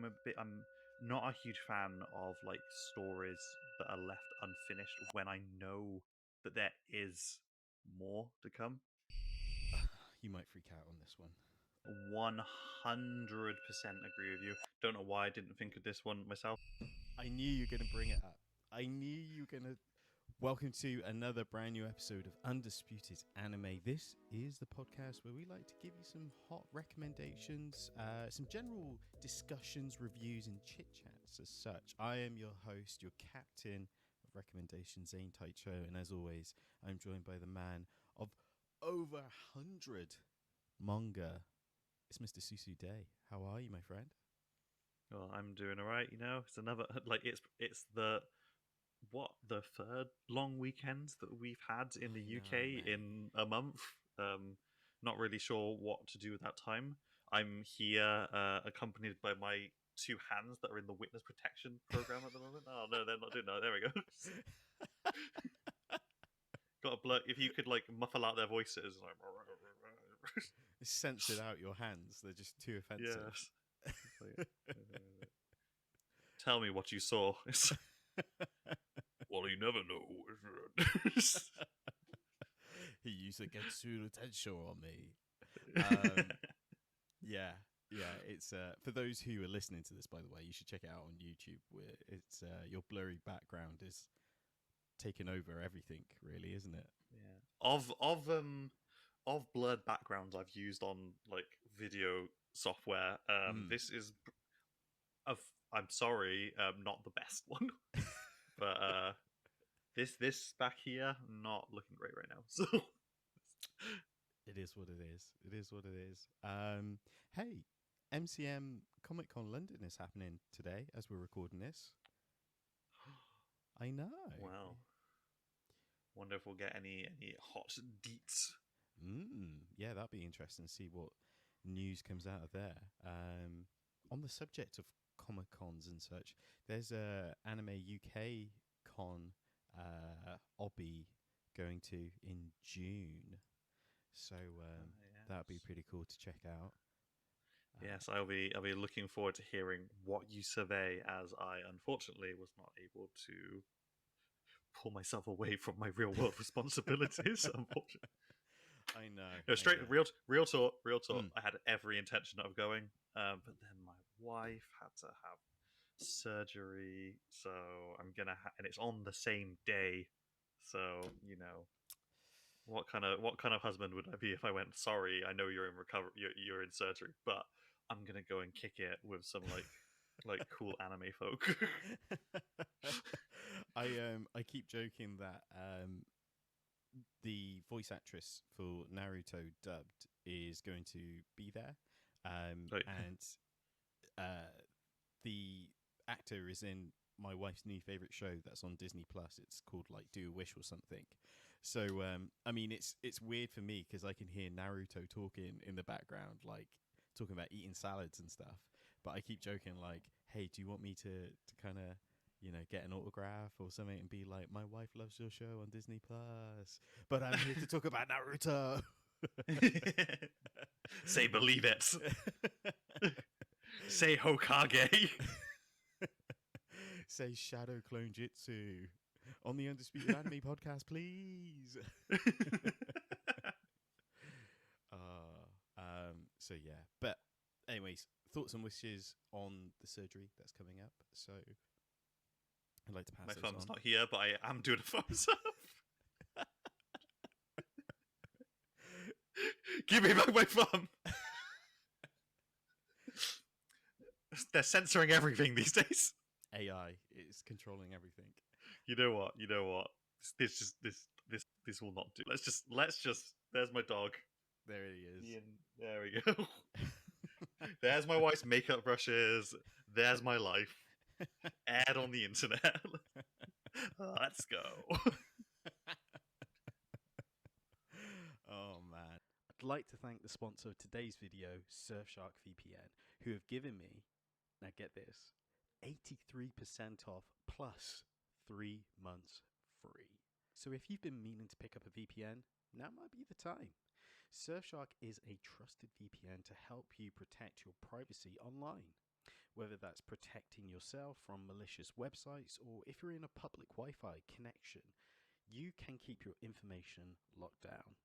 I'm not a huge fan of like stories that are left unfinished when I know that there is more to come. You might freak out on this one. 100% agree with you. Don't know why I didn't think of this one myself. I knew you were going to bring it up. I knew you were going to. Welcome to another brand new episode of Undisputed Anime. This is the podcast where we like to give you some hot recommendations, some general discussions, reviews, and chit chats as such. I am your host, your captain of recommendations, Zane, and as always, I'm joined by the man of over 100 manga. It's Mr. Susu Day. How are you, my friend? Well, I'm doing all right. It's another it's the third long weekend that we've had in the UK in a month. Not really sure what to do with that time. I'm here accompanied by my two hands that are in the witness protection program at the moment. Oh no, they're not doing that. There we go. Got a blur. If you could like muffle out their voices, like censored out your hands. They're just too offensive. Yes. Tell me what you saw. Well, you never know. He used to get Tsuru Tensho on me. Yeah. It's for those who are listening to this, by the way, you should check it out on YouTube. Where it's your blurry background is taking over everything, really, isn't it? Yeah. Of blurred backgrounds I've used on like video software. This is I'm sorry, not the best one. But this back here not looking great right now. So it is what it is. It is what it is. Hey, MCM Comic Con London is happening today as we're recording this. I know. Wow. Wonder if we'll get any hot deets. Yeah, that'd be interesting to see what news comes out of there. On the subject of Comic Cons and such, there's a Anime UK con I'll be going to in June, so Yes. that'd be pretty cool to check out. Yes, I'll be looking forward to hearing what you survey, as I unfortunately was not able to pull myself away from my real world responsibilities. Unfortunately, I know. no, straight I know. real talk. I had every intention of going, but then my wife had to have surgery, so I'm gonna and it's on the same day. So what kind of husband would I be if I went? Sorry, I know you're in recovery, you're in surgery, but I'm gonna go and kick it with some like cool anime folk. I keep joking that the voice actress for Naruto dubbed is going to be there, Right. and the actor is in my wife's new favorite show that's on Disney Plus. It's called like Do a Wish or something. So I mean, it's weird for me because I can hear Naruto talking in the background, like talking about eating salads and stuff. But I keep joking like, "Hey, do you want me to kind of get an autograph or something and be like, my wife loves your show on Disney Plus, but I'm here to talk about Naruto." Say believe it. Say Hokage. Say Shadow Clone Jitsu on the Undisputed Anime Podcast, please. So yeah, but anyways, thoughts and wishes on the surgery that's coming up. So I'd like to pass My those thumb's on. not here, but I am doing a thumbs up. Give me back my thumb. They're censoring everything these days. AI is controlling everything. You know what? This will not do. Let's just. There's my dog. There he is. Ian, there we go. There's my wife's makeup brushes. There's my life. Aired on the internet. Let's go. Oh man. I'd like to thank the sponsor of today's video, Surfshark VPN, who have given me, now get this, 83% off plus 3 months free. So if you've been meaning to pick up a VPN, now might be the time. Surfshark is a trusted VPN to help you protect your privacy online. whether that's protecting yourself from malicious websites or if you're in a public Wi-Fi connection, you can keep your information locked down.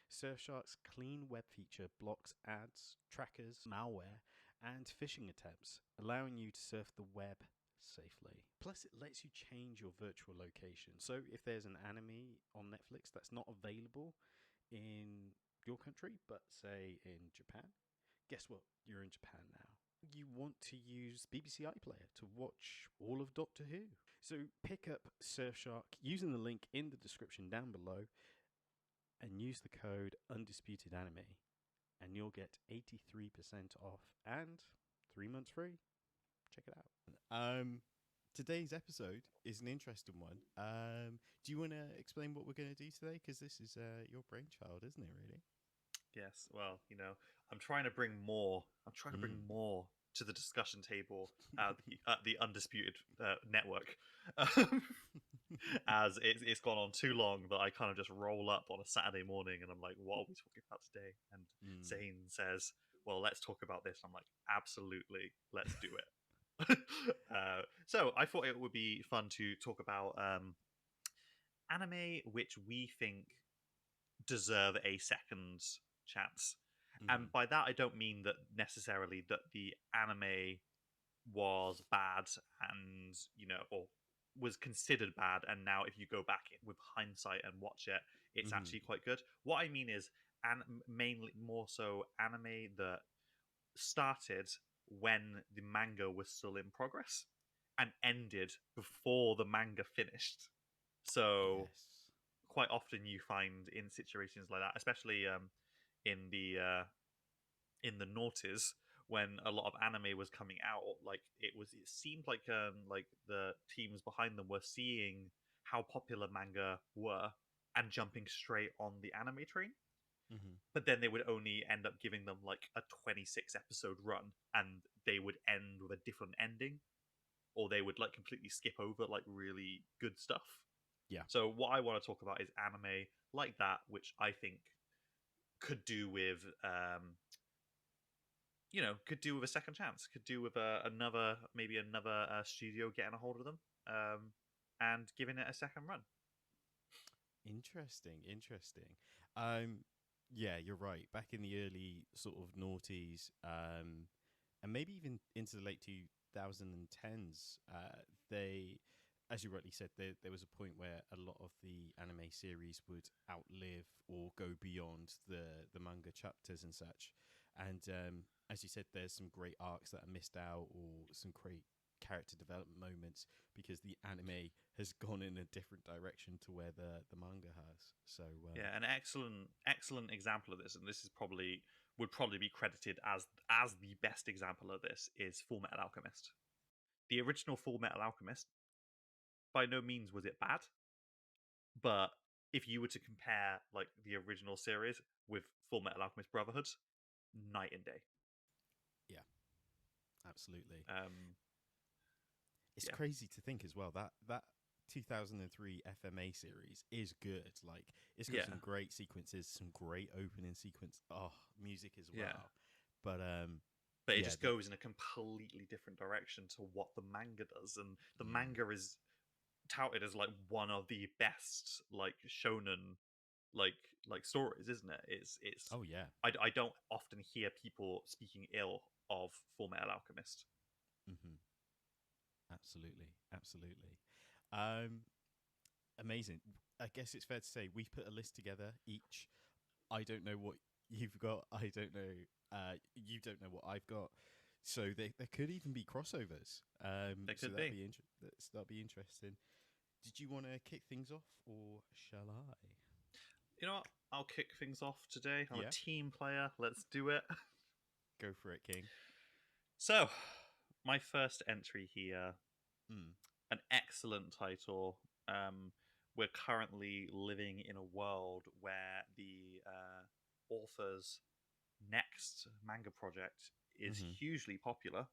Surfshark's clean web feature blocks ads, trackers, malware, and phishing attempts, allowing you to surf the web safely. Plus, it lets you change your virtual location. So if there's an anime on Netflix that's not available in your country, but say in Japan, guess what? You're in Japan now. You want to use BBC iPlayer to watch all of Doctor Who. So pick up Surfshark using the link in the description down below and use the code Undisputed Anime, and you'll get 83% off and 3 months free. Check it out. Today's episode is an interesting one. Do you want to explain what we're going to do today? Because this is your brainchild, isn't it, really? Yes. Well, I'm trying to bring more. I'm trying to bring more to the discussion table at the Undisputed Network, as it's gone on too long that I kind of just roll up on a Saturday morning and I'm like, what are we talking about today? And Zane says, well, let's talk about this. I'm like, absolutely, let's do it. So I thought it would be fun to talk about anime which we think deserve a second chance. And by that I don't mean that necessarily that the anime was bad and or was considered bad, and now if you go back with hindsight and watch it, it's actually quite good. What I mean is mainly more so anime that started when the manga was still in progress and ended before the manga finished. So quite often you find in situations like that, especially in the noughties, when a lot of anime was coming out, like it seemed like the teams behind them were seeing how popular manga were and jumping straight on the anime train. But then they would only end up giving them like a 26 episode run, and they would end with a different ending, or they would like completely skip over like really good stuff. Yeah. So what I want to talk about is anime like that, which I think could do with could do with a second chance, could do with another studio getting a hold of them and giving it a second run. Interesting. Yeah, you're right. Back in the early sort of noughties, and maybe even into the late 2010s, they, as you rightly said, there was a point where a lot of the anime series would outlive or go beyond the manga chapters and such. And as you said, there's some great arcs that are missed out, or some great character development moments because the anime has gone in a different direction to where the manga has. So yeah, an excellent example of this, and this is would probably be credited as the best example of this, is Full Metal Alchemist. The original Full Metal Alchemist, by no means was it bad, but if you were to compare like the original series with Full Metal Alchemist Brotherhood, night and day. Yeah, absolutely. It's crazy to think as well that 2003 FMA series is good. Like, it's got some great sequences, some great opening sequence. Oh, music as well. Yeah. But it just goes in a completely different direction to what the manga does, and the manga is touted as like one of the best like shonen like stories, isn't it? It's oh yeah. I don't often hear people speaking ill of Full Metal Alchemist. Absolutely. Amazing. I guess it's fair to say we've put a list together each. I don't know what you've got. I don't know. You don't know what I've got. So there could even be crossovers. There could be. That'd be interesting. Did you want to kick things off, or shall I? You know what? I'll kick things off today. I'm a team player. Let's do it. Go for it, King. So, my first entry here, an excellent title. We're currently living in a world where the author's next manga project is hugely popular,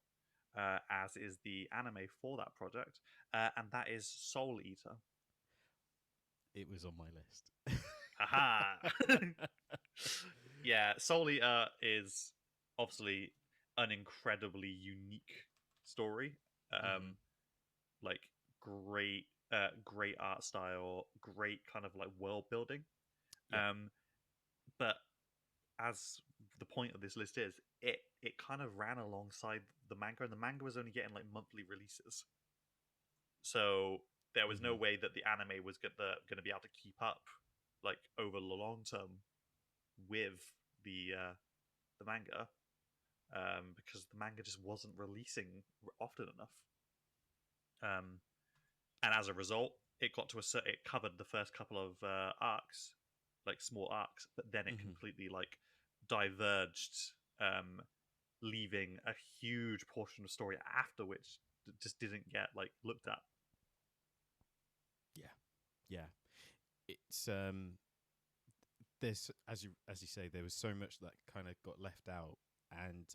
as is the anime for that project, and that is Soul Eater. It was on my list. Haha! Yeah, Soul Eater is obviously an incredibly unique story. Mm-hmm. Like great art style, great kind of like world building. Yeah. But as the point of this list is, it kind of ran alongside the manga, and the manga was only getting like monthly releases. So there was no Mm-hmm. way that the anime was going to be able to keep up, like over the long term, with the manga, because the manga just wasn't releasing often enough. And as a result, it covered the first couple of arcs, like small arcs, but then it Mm-hmm. completely like diverged, leaving a huge portion of story after which just didn't get like looked at. Yeah. Yeah. It's there's as you say, there was so much that kind of got left out, and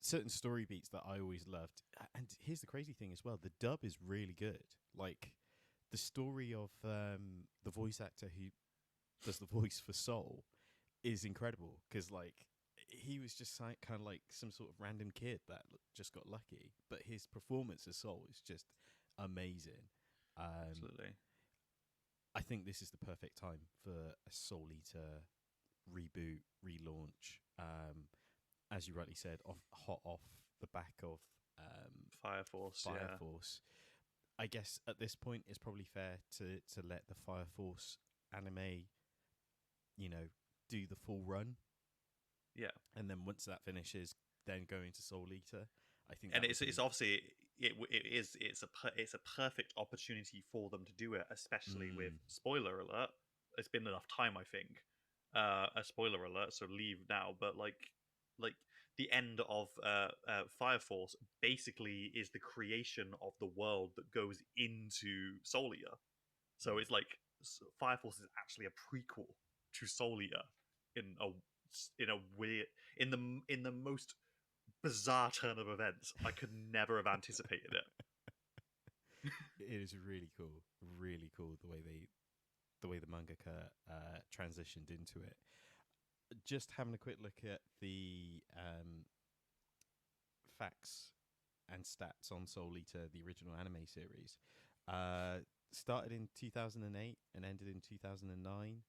certain story beats that I always loved. And here's the crazy thing as well: the dub is really good. Like the story of the voice actor who does the voice for Soul is incredible because like he was just kind of like some sort of random kid that just got lucky, but his performance as Soul is just amazing. Um, Absolutely. I think this is the perfect time for a Soul Eater reboot, relaunch. As you rightly said, hot off the back of Fire Force, Fire yeah. Force. I guess at this point, it's probably fair to let the Fire Force anime, do the full run, Yeah. and then once that finishes, then go into Soul Eater. I think And that would it's be. obviously it's a perfect opportunity for them to do it, especially with Mm, spoiler alert. It's been enough time, I think. A spoiler alert, so leave now. But like the end of Fire Force basically is the creation of the world that goes into Solia. So mm. it's like Fire Force is actually a prequel to Solia in a weird in the most bizarre turn of events. I could never have anticipated it. It is really cool the way the mangaka transitioned into it. Just having a quick look at the facts and stats on Soul Eater, the original anime series. Uh, Started in 2008 and ended in 2009.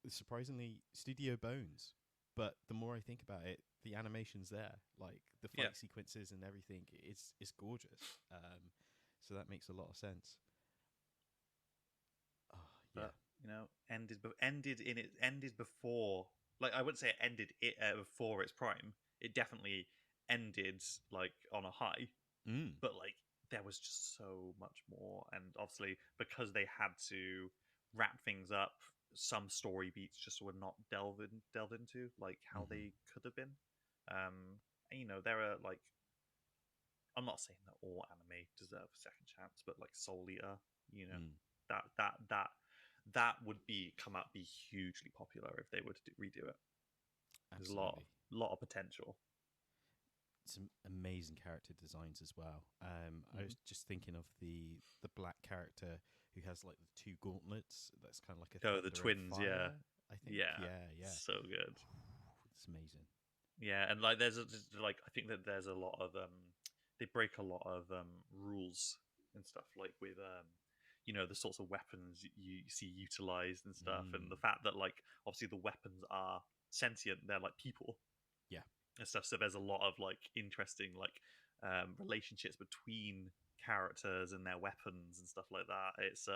Surprisingly, Studio Bones. But the more I think about it, the animation's there. Like the Yeah, fight sequences and everything, it's gorgeous. So that makes a lot of sense. Oh yeah. but ended before. Like I wouldn't say it ended before its prime. It definitely ended like on a high, Mm. but like there was just so much more, and obviously because they had to wrap things up, some story beats just were not delved into like how Mm-hmm. they could have been. And, there are like, I'm not saying that all anime deserve a second chance, but like Soul Eater, you know, Mm. that that that that would be hugely popular if they were to redo it. There's a lot Absolutely. lot of potential. Some amazing character designs as well. I Hmm. was just thinking of the black character who has like the two gauntlets. That's kind of like a Oh, the thunder and twins, yeah, fire. I think. yeah, Yeah, yeah. so good. It's amazing. Yeah, and like like I think that there's a lot of they break a lot of rules and stuff, like with the sorts of weapons you see utilized and stuff, and Mm. the fact that like obviously the weapons are sentient, they're like people Yeah, and stuff. So there's a lot of like interesting like relationships between characters and their weapons and stuff like that. It's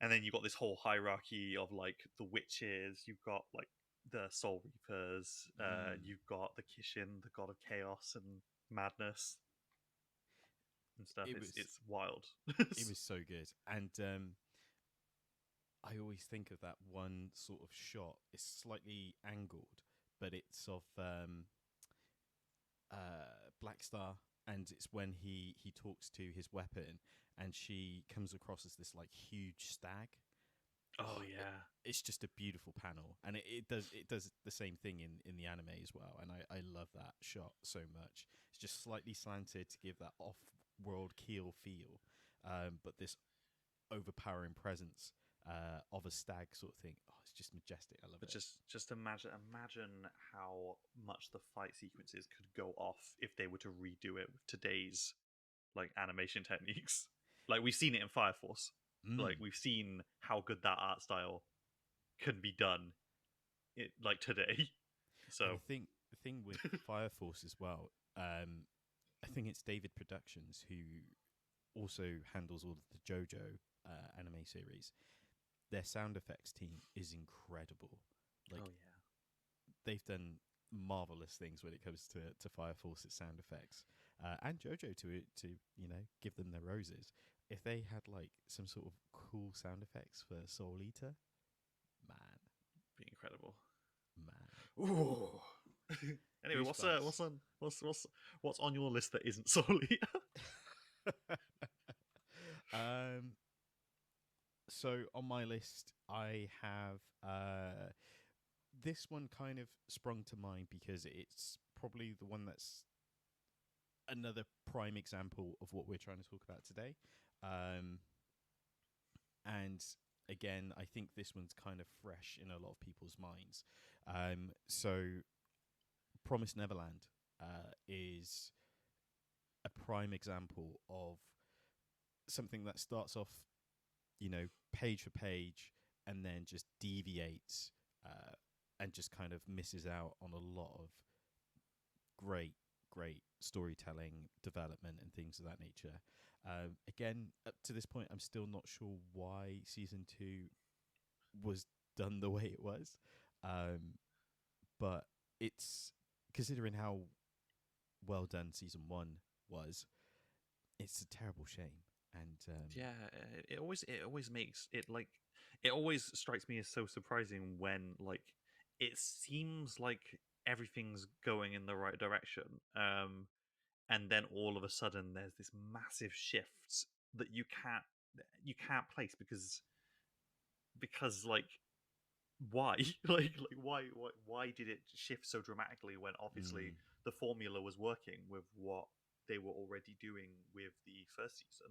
And then you've got this whole hierarchy of like the witches. You've got like the Soul Reapers. mm. You've got the Kishin, the god of chaos and madness and stuff. It It's was it's wild. it was so good, and I always think of that one sort of shot. It's slightly angled, but it's of Black Star, and it's when he talks to his weapon, and she comes across as this like huge stag. Oh Oh, yeah, it's just a beautiful panel, and it does the same thing in the anime as well, and I love that shot so much. It's just slightly slanted to give that off world keel feel, but this overpowering presence of a stag sort of thing. Oh, it's just majestic. I love But it. just imagine how much the fight sequences could go off if they were to redo it with today's like animation techniques. Like we've seen it in Fire Force. Like we've seen how good that art style can be done like today. So And the thing with Fire Force as well, I think it's David Productions who also handles all of the JoJo anime series. Their sound effects team is incredible. Like, oh yeah. they've done marvelous things when it comes to Fire Force's sound effects, and JoJo to give them their roses. If they had like some sort of cool sound effects for Soul Eater, man, Be incredible. man. Ooh. Anyway, Goosebumps. what's on your list that isn't solely? um, so on my list, I have this one kind of sprung to mind because it's probably the one that's another prime example of what we're trying to talk about today. And again, I think this one's kind of fresh in a lot of people's minds. So, Promised Neverland is a prime example of something that starts off, page for page, and then just deviates and just kind of misses out on a lot of great storytelling, development, and things of that nature. Again, up to this point, I'm still not sure why season 2 was done the way it was, but it's considering how well done season 1 was. It's a terrible shame, and Yeah, it always makes it like it always strikes me as so surprising when like it seems like everything's going in the right direction, and then all of a sudden there's this massive shift that you can't place because like why like why did it shift so dramatically when obviously mm, the formula was working with what they were already doing with the first season.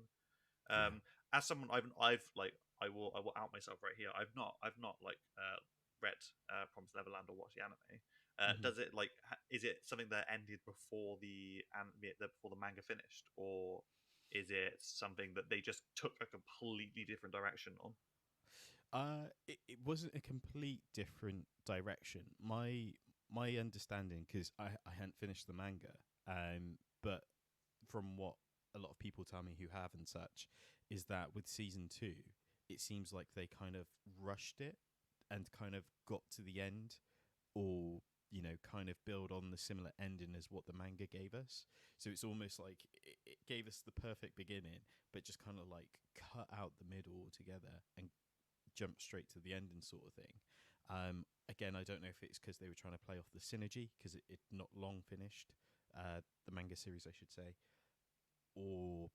yeah. As someone I've like I will out myself right here. I've not like read Promised Neverland or watched the anime. Mhm. Does it like is it something that ended before before the manga finished, or is it something that they just took a completely different direction on? It wasn't a complete different direction. My understanding, because I hadn't finished the manga, but from what a lot of people tell me who have and such, is that with season 2, it seems like they kind of rushed it and kind of got to the end, or kind of build on the similar ending as what the manga gave us. So it's almost like it gave us the perfect beginning, but just kind of like cut out the middle altogether and jump straight to the ending, sort of thing. Again, I don't know if it's because they were trying to play off the synergy, because it not long finished, the manga series, I should say, or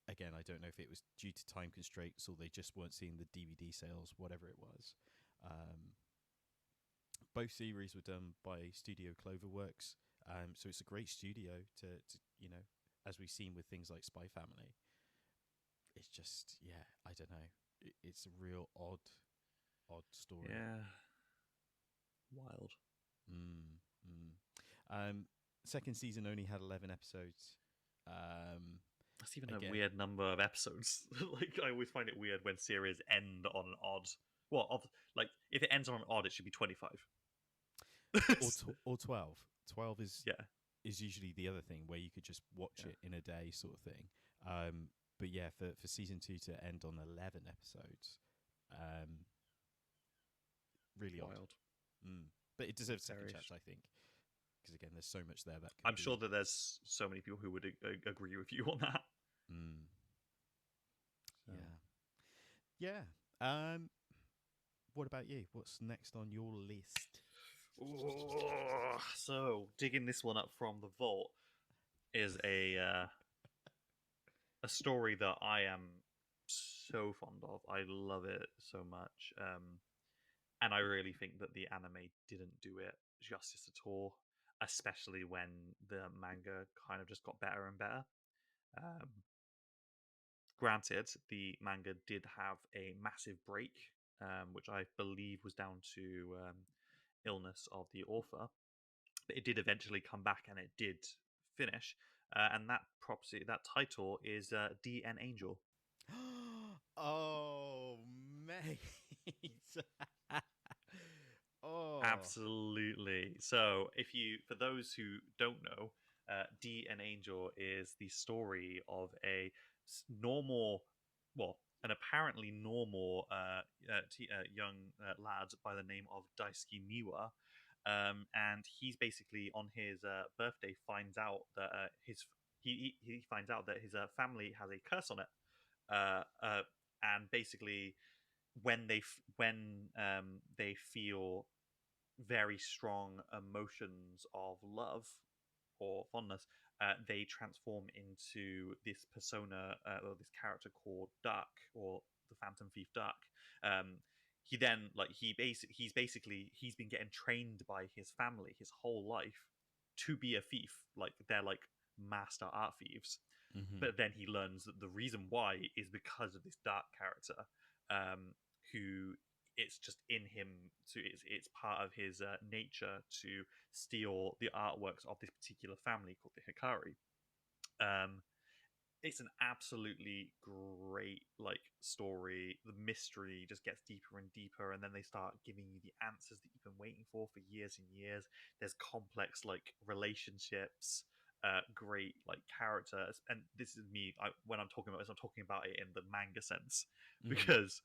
again, I don't know if it was due to time constraints or they just weren't seeing the DVD sales, whatever it was. Both series were done by Studio Cloverworks, so it's a great studio to as we've seen with things like Spy Family. It's just, yeah, I don't know. It's a real odd story. Yeah, wild. Mm, mm. Second season only had 11 episodes. That's even a Again, weird number of episodes. Like I always find it weird when series end on an odd. Well, like if it ends on an odd, it should be 25. or 12. 12 Yeah, is usually the other thing where you could just watch yeah, it in a day, sort of thing. But yeah, for season 2 to end on 11 episodes, um, really odd. wild. But it deserves a second Very. chance, I think, because again, there's so much there that could I'm sure be. that there's so many people who would agree with you on that. Mm, So. yeah. Yeah. What about you? What's next on your list? Ooh, so digging this one up from the vault is a story that I am so fond of. I love it so much. And I really think that the anime didn't do it justice at all, especially when the manga kind of just got better and better. Um, Granted, the manga did have a massive break which I believe was down to illness of the author. But it did eventually come back, and it did finish. And that title is D and Angel. Oh, mate. Oh. Absolutely. So, for those who don't know, D and Angel is the story of a normal, well, an apparently normal young lad by the name of Daisuke Niwa. And he's basically on his birthday finds out that he finds out that his family has a curse on it, and basically when they feel very strong emotions of love or fondness, they transform into this persona, or this character called Dark, or the Phantom Thief Dark. He then he's been getting trained by his family his whole life to be a thief. Like, they're like master art thieves. Mm-hmm. But then he learns that the reason why is because of this Dark character, who it's just in him. So it's part of his nature to steal the artworks of this particular family called the Hikari. It's an absolutely great story. The mystery just gets deeper and deeper, and then they start giving you the answers that you've been waiting for years and years. There's complex relationships, great characters, and this is me. When I'm talking about this, I'm talking about it in the manga sense, because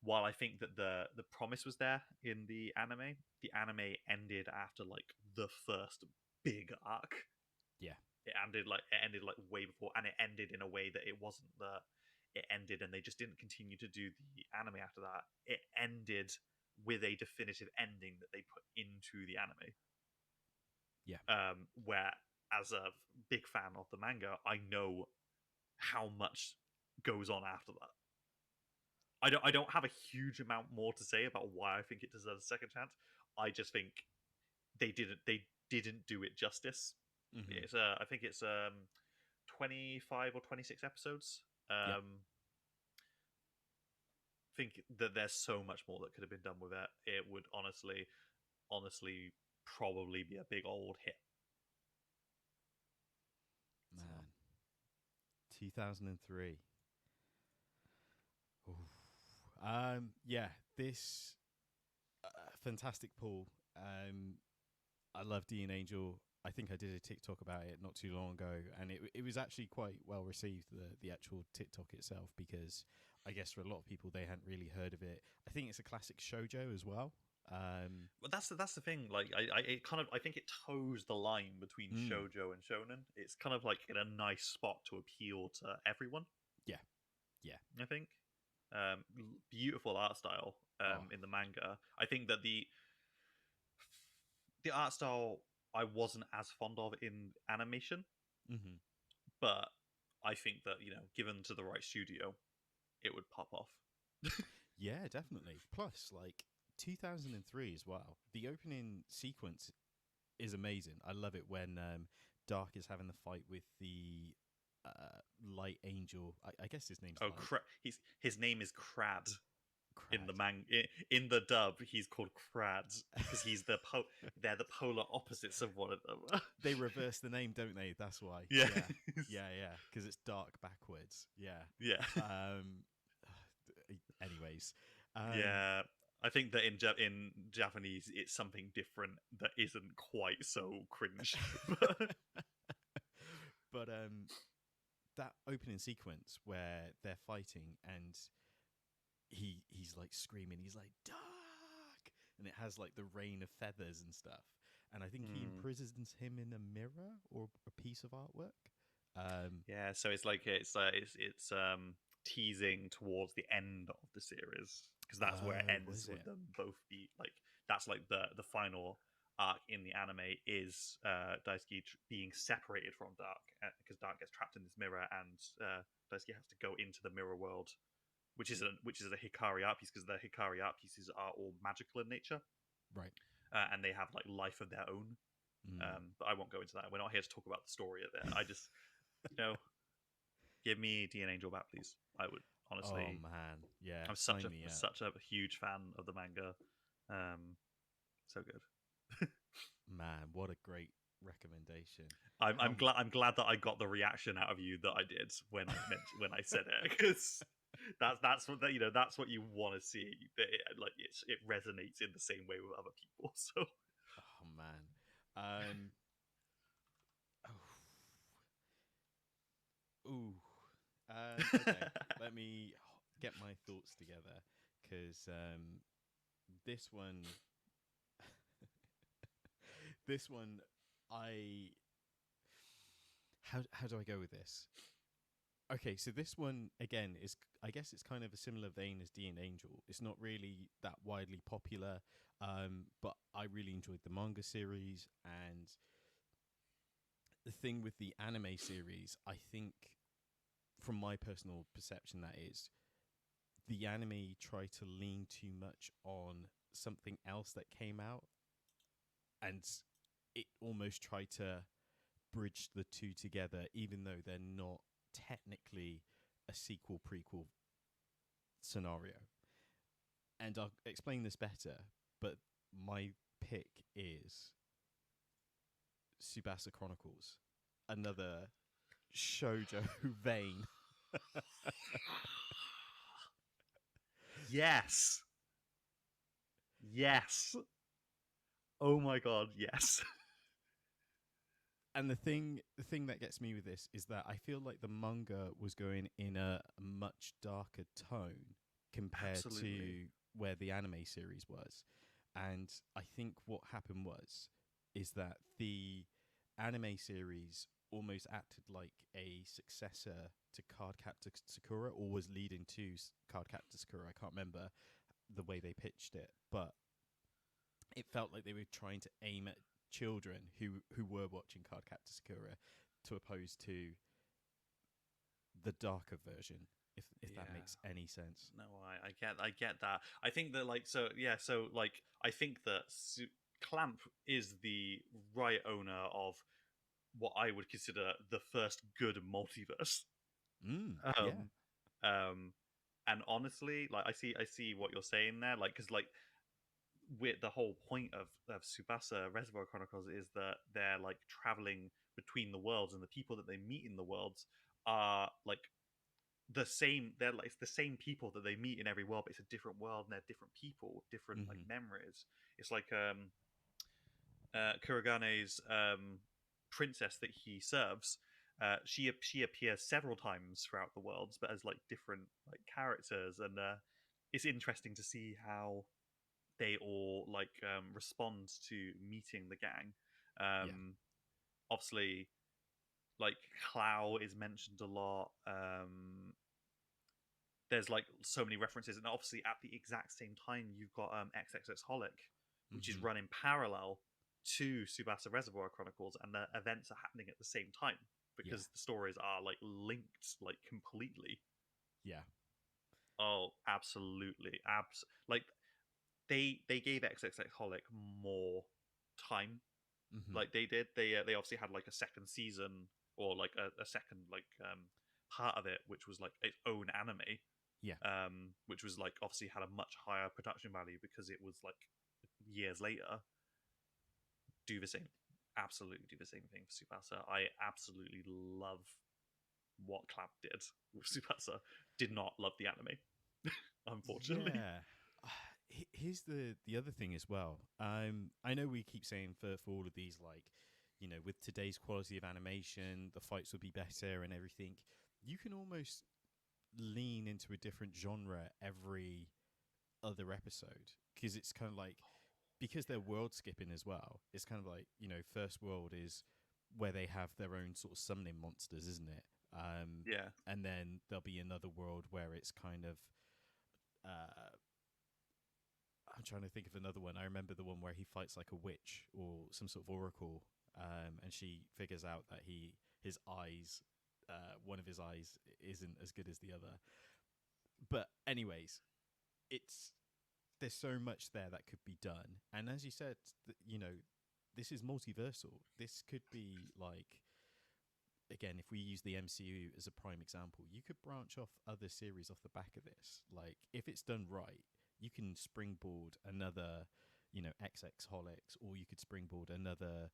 while I think that the promise was there in the anime ended after the first big arc. Yeah. It ended way before, and it ended in a way that it wasn't it ended and they just didn't continue to do the anime after that. It ended with a definitive ending that they put into the anime. Yeah. Where, as a big fan of the manga, I know how much goes on after that. I don't have a huge amount more to say about why I think it deserves a second chance. I just think they didn't do it justice. Mm-hmm. It's I think it's 25 or 26 episodes. Yep. Think that there's so much more that could have been done with it. It would honestly probably be a big old hit. Man, 2003. Yeah, this fantastic pull. I love D and Angel. I think I did a TikTok about it not too long ago, and it was actually quite well received, the actual TikTok itself, because I guess for a lot of people they hadn't really heard of it. I think it's a classic shoujo as well. Well, that's the thing. I think it toes the line between shoujo and shonen. It's kind of in a nice spot to appeal to everyone. Yeah. I think beautiful art style in the manga. I think that the art style I wasn't as fond of in animation, but I think that given to the right studio, it would pop off. Yeah, definitely. Plus, 2003 as well. The opening sequence is amazing. I love it when Dark is having the fight with the light angel. I guess his name's his name is Crad. In the in the dub, he's called Crad because he's they're the polar opposites of one another. They reverse the name, don't they? That's why. Yeah. Because it's dark backwards. Yeah. Anyways. Yeah. I think that in Japanese, it's something different that isn't quite so cringe. But that opening sequence where they're fighting and he's screaming, he's like, "Dark!" And it has the rain of feathers and stuff. And I think he imprisons him in a mirror or a piece of artwork. Yeah, so it's it's teasing towards the end of the series, because that's where it ends with them both that's the final arc in the anime is Daisuke being separated from Dark, because Dark gets trapped in this mirror, and Daisuke has to go into the mirror world, which is a Hikari art piece, because the Hikari art pieces are all magical in nature, right? And they have life of their own. But I won't go into that. We're not here to talk about the story of it. I just give me D and Angel back, please. I would Honestly, Oh man, yeah, I'm sign me up. such a huge fan of the manga. So good. Man, what a great recommendation. I'm glad that I got the reaction out of you that I did when I said it, because that's what that, that's what you want to see, that it resonates in the same way with other people. So Oh man. Um. Ooh. Okay. Let me get my thoughts together, because this one, this one, I. How do I go with this? Okay, so this one again is, I guess it's kind of a similar vein as D and Angel. It's not really that widely popular, but I really enjoyed the manga series. And the thing with the anime series, I think, from my personal perception, that is, the anime tried to lean too much on something else that came out, and it almost tried to bridge the two together, even though they're not technically a sequel prequel scenario. And I'll explain this better, but my pick is Tsubasa Chronicles, another shoujo vein. yes, yes. Oh my god, yes. And the thing that gets me with this is that I feel like the manga was going in a much darker tone compared to Absolutely. where the anime series was. And I think what happened is that the anime series almost acted like a successor to Cardcaptor Sakura, or was leading to Cardcaptor Sakura. I can't remember the way they pitched it, but it felt like they were trying to aim at children who were watching Cardcaptor Sakura, to oppose to the darker version, if that Yeah. makes any sense. No, I get that. I think that, like, so yeah, so like I think that Clamp is the right owner of what I would consider the first good multiverse. Yeah. Um, um, and honestly, like I see what you're saying there, like, because like with the whole point of Subasa Reservoir Chronicles is that they're like traveling between the worlds, and the people that they meet in the worlds are like the same. They're like, it's the same people that they meet in every world, but it's a different world, and they're different people, different like Mm-hmm. memories. It's like Kuragane's princess that he serves. She appears several times throughout the worlds, but as like different like characters, and it's interesting to see how they all like respond to meeting the gang. Yeah. Obviously, like Clow is mentioned a lot. There's like so many references, and obviously at the exact same time you've got XXX Holic, which is Mm-hmm. run in parallel to Subasa Reservoir Chronicles, and the events are happening at the same time Yeah. because the stories are like linked like completely. Yeah. Oh, absolutely, like they gave XXX Holic more time. Mm-hmm. Like they did, they obviously had like a second season, or like a second like part of it, which was like its own anime, Yeah. which was like obviously had a much higher production value because it was like years later. Do the same, absolutely do the same thing for Tsubasa. I absolutely love what Clamp did with Tsubasa. Did not love the anime, unfortunately. Yeah. Here's the other thing as well. I know we keep saying for all of these, like, with today's quality of animation, the fights would be better and everything. You can almost lean into a different genre every other episode, because it's kind of like, because they're world skipping as well. It's kind of like, first world is where they have their own sort of summoning monsters, isn't it? Yeah, And then there'll be another world where it's kind of uh, I'm trying to think of another one. I remember the one where he fights like a witch or some sort of oracle, and she figures out that his eyes, one of his eyes isn't as good as the other. But anyways, it's there's so much there that could be done, and as you said, this is multiversal. This could be like again, if we use the MCU as a prime example, you could branch off other series off the back of this. Like, if it's done right, you can springboard another, XX Holics, or you could springboard another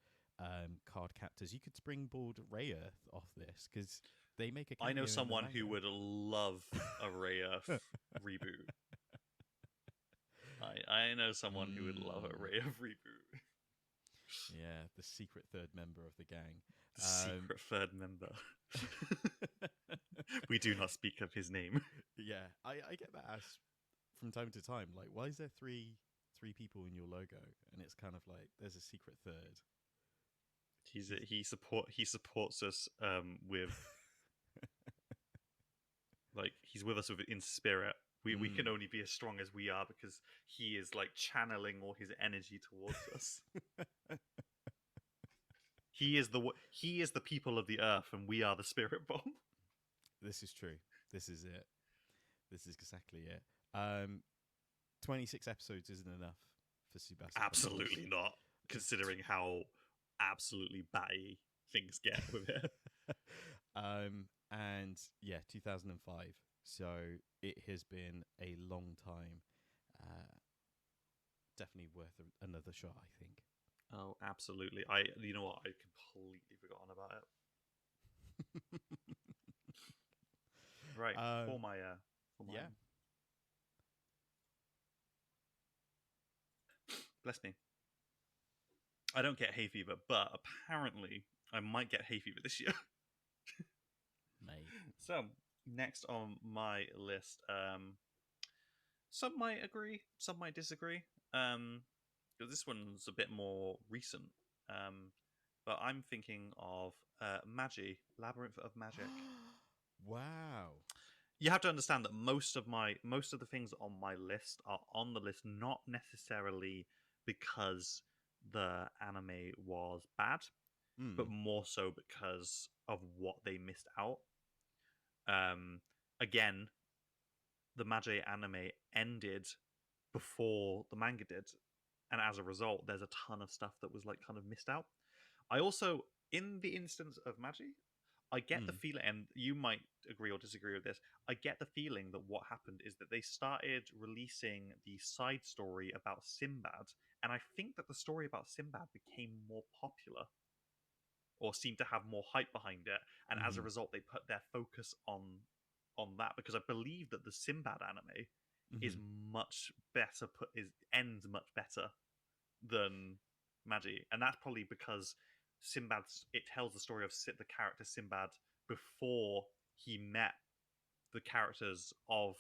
Card Captors. You could springboard Ray Earth off this because they make a cameo I know in the someone who manga. would love a Ray Earth reboot. I know someone who would love a Ray Earth reboot. Yeah, the secret third member of the gang. The secret third member. We do not speak of his name. Yeah, I get that asked from time to time. Like, why is there three people in your logo? And it's kind of like there's a secret third. He supports us with like he's with us in spirit. We can only be as strong as we are because he is like channeling all his energy towards us. He is the people of the earth, and we are the spirit bomb. This is true. This is it. This is exactly it. 26 episodes isn't enough for Tsubasa. Absolutely not, considering how absolutely batty things get with it. And yeah, 2005. So it has been a long time. Definitely worth another shot, I think. Oh, absolutely. You know what? I'd completely forgotten about it. Right. For my yeah. Bless me. I don't get hay fever, but apparently I might get hay fever this year. Mate. So next on my list, some might agree, some might disagree. Because this one's a bit more recent. But I'm thinking of Magi, Labyrinth of Magic. Wow. You have to understand that most of the things on my list are on the list not necessarily because the anime was bad, but more so because of what they missed out. Again, the Magi anime ended before the manga did, and as a result, there's a ton of stuff that was like kind of missed out. I also, in the instance of Magi, I get the feeling, and you might agree or disagree with this, I get the feeling that what happened is that they started releasing the side story about Sinbad, and I think that the story about Sinbad became more popular, or seemed to have more hype behind it, and as a result, they put their focus on that, because I believe that the Sinbad anime is much better, ends much better than Magi, and that's probably because it tells the story of the character Sinbad before he met the characters of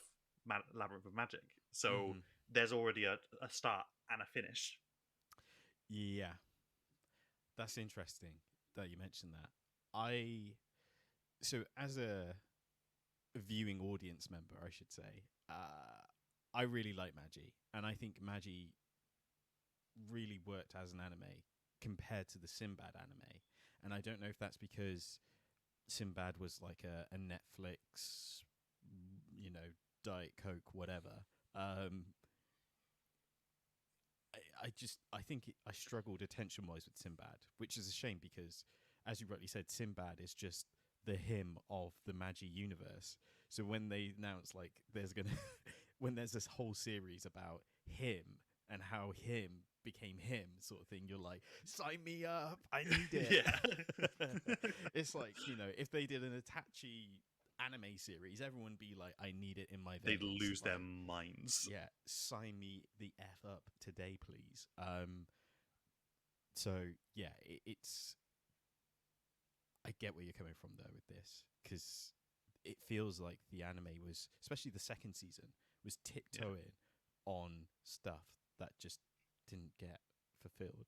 Labyrinth of Magic. So there's already a start and a finish. Yeah, that's interesting that you mentioned that. So as a viewing audience member, I should say, I really like Magi, and I think Magi really worked as an anime compared to the Sinbad anime. And I don't know if that's because Sinbad was like a Netflix, Diet Coke, whatever. I think I struggled attention-wise with Sinbad, which is a shame because, as you rightly said, Sinbad is just the him of the Magi universe. So when they announce like when there's this whole series about him and how him became him sort of thing, you're like, sign me up, I need it. Yeah. It's like, if they did an Itachi anime series, everyone would be like, I need it in my veins. They'd lose their minds. Yeah, sign me the F up today, please. So yeah, it's I get where you're coming from there with this, because it feels like the anime was, especially the second season, was tiptoeing on stuff that just didn't get fulfilled.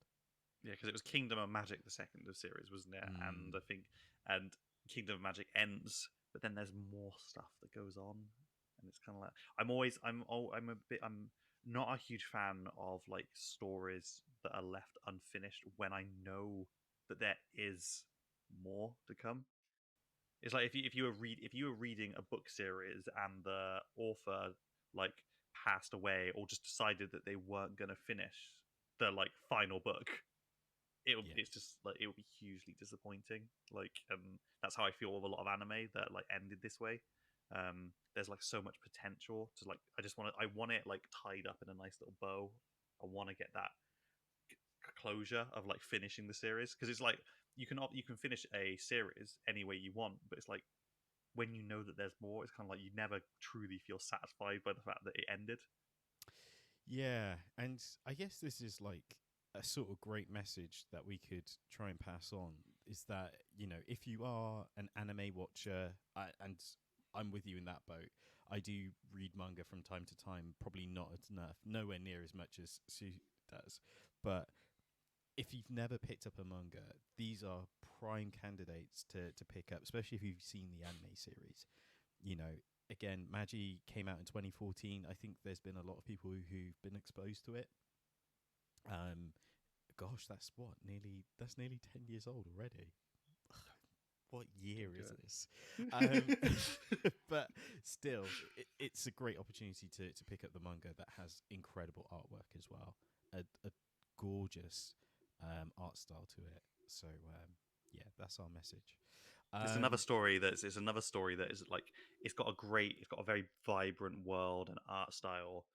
Yeah, because it was Kingdom of Magic, the second of series, wasn't it? And I think, and Kingdom of Magic ends, but then there's more stuff that goes on, and it's kind of like I'm not a huge fan of like stories that are left unfinished when I know that there is more to come. It's like if you were reading a book series and the author like passed away or just decided that they weren't going to finish the like final book, it's just like it would be hugely disappointing. Like, that's how I feel with a lot of anime that like ended this way. There's like so much potential to like. I want it like tied up in a nice little bow. I want to get that closure of like finishing the series, because it's like you can finish a series any way you want, but it's like when you know that there's more, it's kind of like you never truly feel satisfied by the fact that it ended. Yeah, and I guess this is like a sort of great message that we could try and pass on, is that, you know, if you are an anime watcher, and I'm with you in that boat, I do read manga from time to time, probably not enough, nowhere near as much as Sue does. But if you've never picked up a manga, these are prime candidates to pick up, especially if you've seen the anime series. You know, again, Magi came out in 2014. I think there's been a lot of people who've been exposed to it. Gosh, that's nearly 10 years old already. What year is this? But still, it's a great opportunity to pick up the manga that has incredible artwork as well. A gorgeous art style to it. So yeah, that's our message. It's another story that is like it's got a very vibrant world and art style,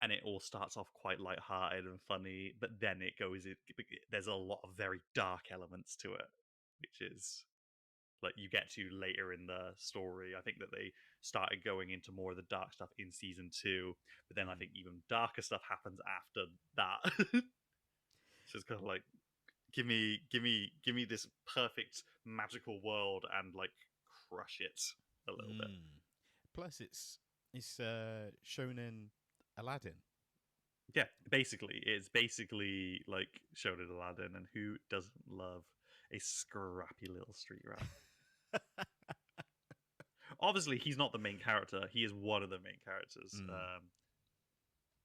and it all starts off quite light-hearted and funny, but then there's a lot of very dark elements to it, which is like you get to later in the story. I think that they started going into more of the dark stuff in season 2, but then I think even darker stuff happens after that. So it's kind of like, give me this perfect magical world and like crush it a little bit. Plus, it's shonen Aladdin. Yeah, it's basically like shonen Aladdin, and who doesn't love a scrappy little street rat? Obviously, he's not the main character. He is one of the main characters.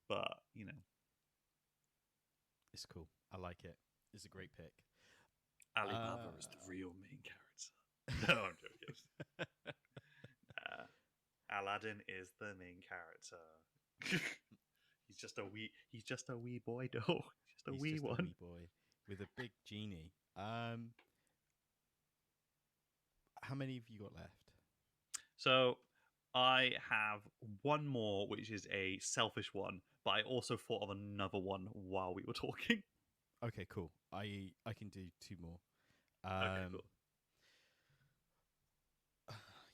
But you know, it's cool. I like it. It's a great pick. Alibaba is the real main character. No, I'm joking. Aladdin is the main character. He's just a wee boy, though. Just a wee boy with a big genie. How many have you got left? So I have one more, which is a selfish one, but I also thought of another one while we were talking. Okay, cool. I can do 2 more. Okay, cool.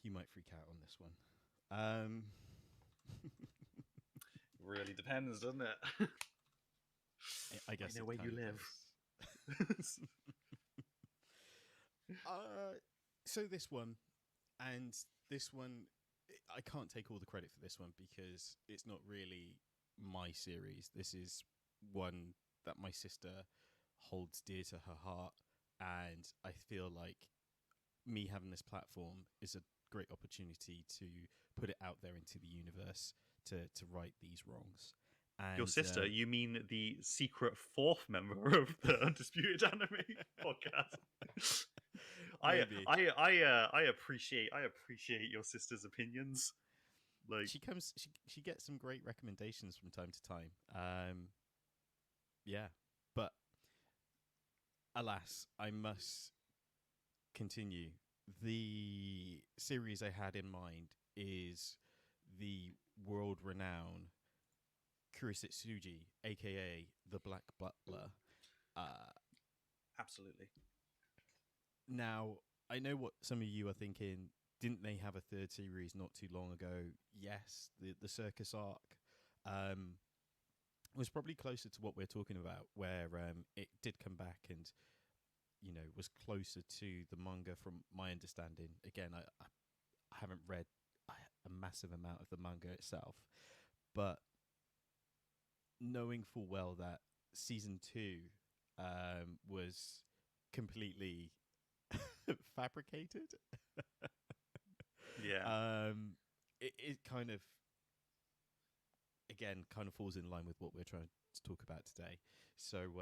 You might freak out on this one. Really depends, doesn't it? I guess I know where you live. So this one, I can't take all the credit for this one because it's not really my series. This is one that my sister holds dear to her heart, and I feel like me having this platform is a great opportunity to put it out there into the universe to right these wrongs. And, your sister? You mean the secret 4th member of the Undisputed Anime Podcast? I appreciate your sister's opinions. Like she gets some great recommendations from time to time. Yeah, but alas, I must continue. The series I had in mind is the world-renowned Kurisitsuji, aka the Black Butler. Absolutely. Now, I know what some of you are thinking. Didn't they have a 3rd series not too long ago? Yes, the circus arc was probably closer to what we're talking about, where it did come back and, you know, was closer to the manga from my understanding. Again, I haven't read a massive amount of the manga itself, but knowing full well that season 2 was completely fabricated. Yeah. It kind of, again, falls in line with what we're trying to talk about today. So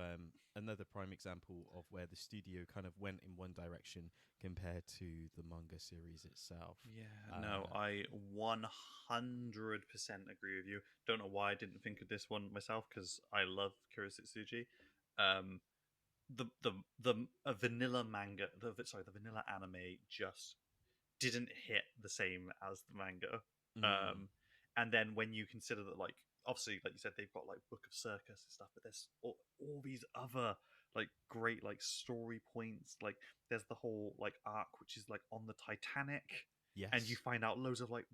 another prime example of where the studio kind of went in one direction compared to the manga series itself. Yeah, no, I 100% agree with you. Don't know why I didn't think of this one myself, because I love Kurisitsuji. the vanilla manga, the vanilla anime just didn't hit the same as the manga. Mm. And then when you consider that, like, obviously, like you said, they've got like Book of Circus and stuff, but there's all these other like great like story points. Like there's the whole like arc which is like on the Titanic, and you Yes. find out loads of like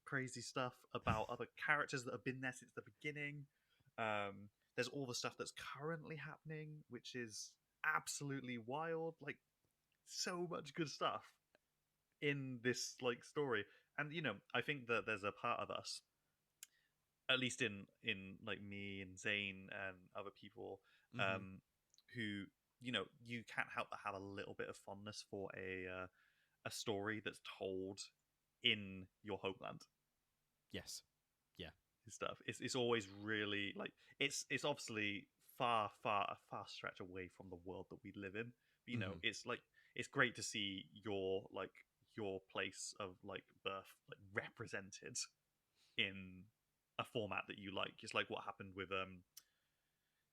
crazy stuff about other characters that have been there since the beginning. There's all the stuff that's currently happening, which is absolutely wild. Like so much good stuff in this like story. And I think that there's a part of us, at least in like me and Zane and other people, Mm-hmm. who you can't help but have a little bit of fondness for a story that's told in your homeland Yes. Yeah. and stuff. It's always really like it's obviously a far stretch away from the world that we live in. But, Mm-hmm. it's like it's great to see your place of like birth like represented in a format that you like. It's like what happened with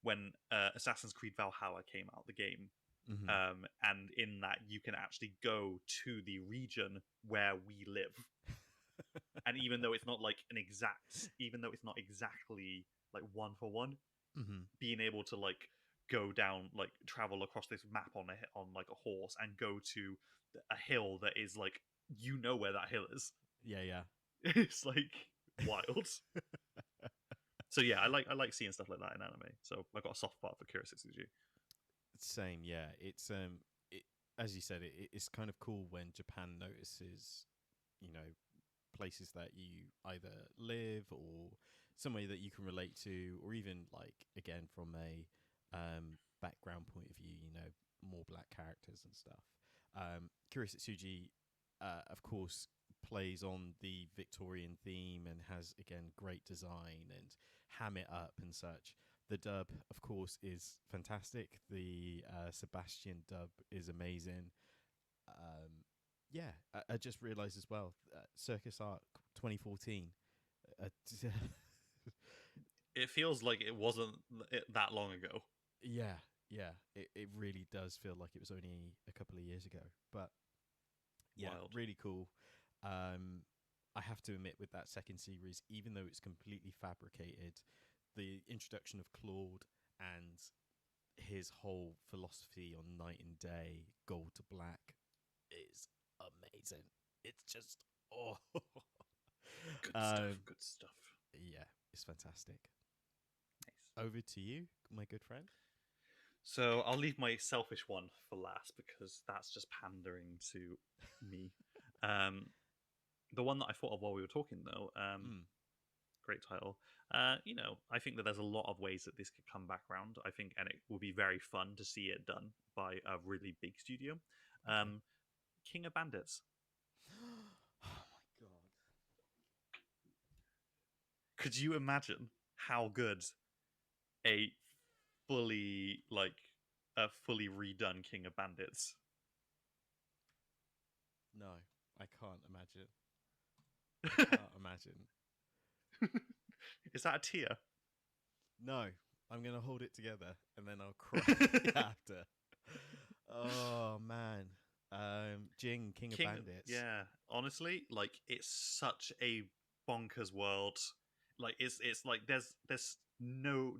when Assassin's Creed Valhalla came out, the game. Mm-hmm. And in that you can actually go to the region where we live. And even though it's not exactly like one for one, Mm-hmm. being able to like go down, like travel across this map on like a horse and go to a hill that is like where that hill is. Yeah. Yeah. It's like wild. So yeah, I like seeing stuff like that in anime. So I got a soft spot for Kurosugi. Same. Yeah. It, as you said, it's kind of cool when Japan notices, places that you either live or somewhere that you can relate to, or even like again from a background point of view, more black characters and stuff. Kurosugi, of course, plays on the Victorian theme and has again great design and ham it up and such. The dub, of course, is fantastic. The Sebastian dub is amazing. Yeah, I just realised as well, Circus Arc 2014. Uh, It feels like it wasn't that long ago. yeah, yeah, it really does feel like it was only a couple of years ago. But yeah, Wild. really cool. I have to admit, with that second series, even though it's completely fabricated, the introduction of Claude and his whole philosophy on night and day, gold to black, is amazing. It's just Good stuff. Good stuff. yeah, it's fantastic. Nice. Over to you, my good friend. So I'll leave my selfish one for last because that's just pandering to me. The one that I thought of while we were talking, though, great title. I think that there's a lot of ways that this could come back around. I think, and it will be very fun to see it done by a really big studio. King of Bandits. Oh my god! Could you imagine how good a fully redone King of Bandits? No, I can't imagine. I can't imagine. Is that a tear? No, I'm gonna hold it together and then I'll cry after. Oh man, Jing, King of Bandits. Yeah, honestly, like it's such a bonkers world. Like it's like there's no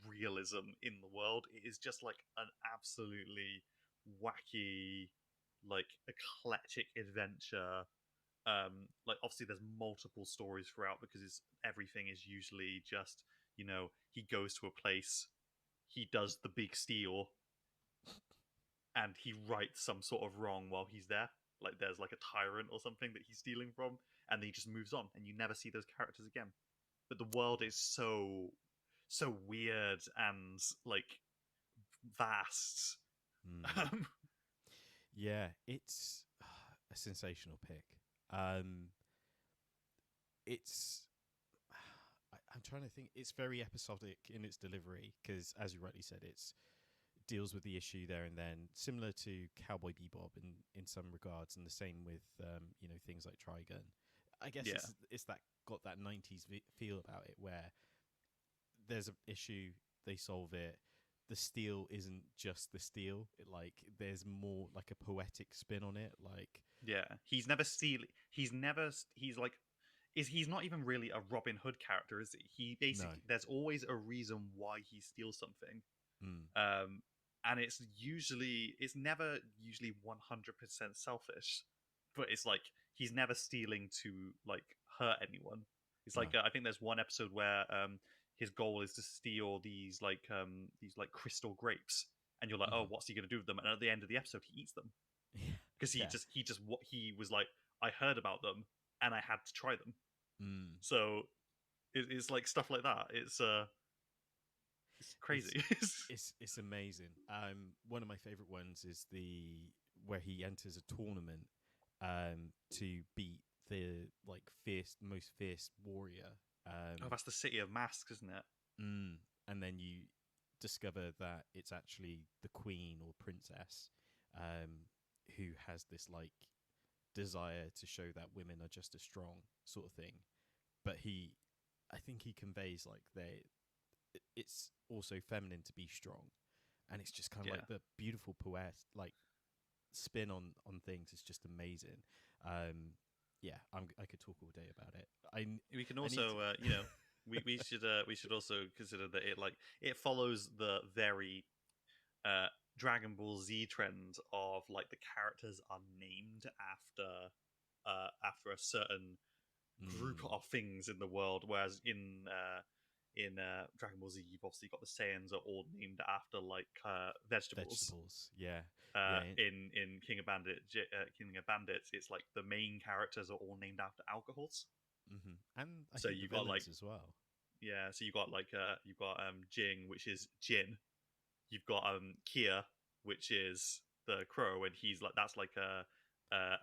realism in the world. It is just like an absolutely wacky, like eclectic adventure. Like obviously there's multiple stories throughout because everything is usually just he goes to a place, he does the big steal, and he rights some sort of wrong while he's there. Like there's like a tyrant or something that he's stealing from, and then he just moves on, and you never see those characters again. But the world is so weird and like vast. Mm. Yeah, it's a sensational pick. It's I'm trying to think. It's very episodic in its delivery because, as you rightly said, it's deals with the issue there and then, similar to Cowboy Bebop in some regards, and the same with things like Trigun. I guess it's that got that 90s feel about it, where there's an issue, they solve it, the steel isn't just the steel. Like there's more like a poetic spin on it. Like Yeah, he's never stealing. He's never. He's like, he's not even really a Robin Hood character, is he? He no, basically, there's always a reason why he steals something. mm, And it's never usually 100% selfish, but it's like he's never stealing to like hurt anyone. It's no, like I think there's one episode where his goal is to steal these like crystal grapes, and you're like, oh, mhm. what's he gonna do with them? And at the end of the episode, he eats them because yeah, he was like, I heard about them and I had to try them. mm. So it's like stuff like that. It's It's crazy. it's amazing. One of my favorite ones is the where he enters a tournament to beat the like most fierce warrior. Oh, that's the City of Masks, isn't it? And then you discover that it's actually the queen or princess who has this like desire to show that women are just as strong, sort of thing. But I think he conveys like it's also feminine to be strong, and it's just kind of Yeah. like the beautiful poet like spin on things is just amazing. Yeah, I could talk all day about it. We can I need also to- we should also consider that it follows the very Dragon Ball Z trend of like the characters are named after a certain group Mm, of things in the world, whereas in Dragon Ball Z you've obviously got the Saiyans are all named after like vegetables. vegetables, yeah, yeah. In King of Bandits, it's like the main characters are all named after alcohols. And I So think the you've got like villains as well. yeah, so you've got Jing, which is gin. You've got Kia, which is the crow, and he's like that's like a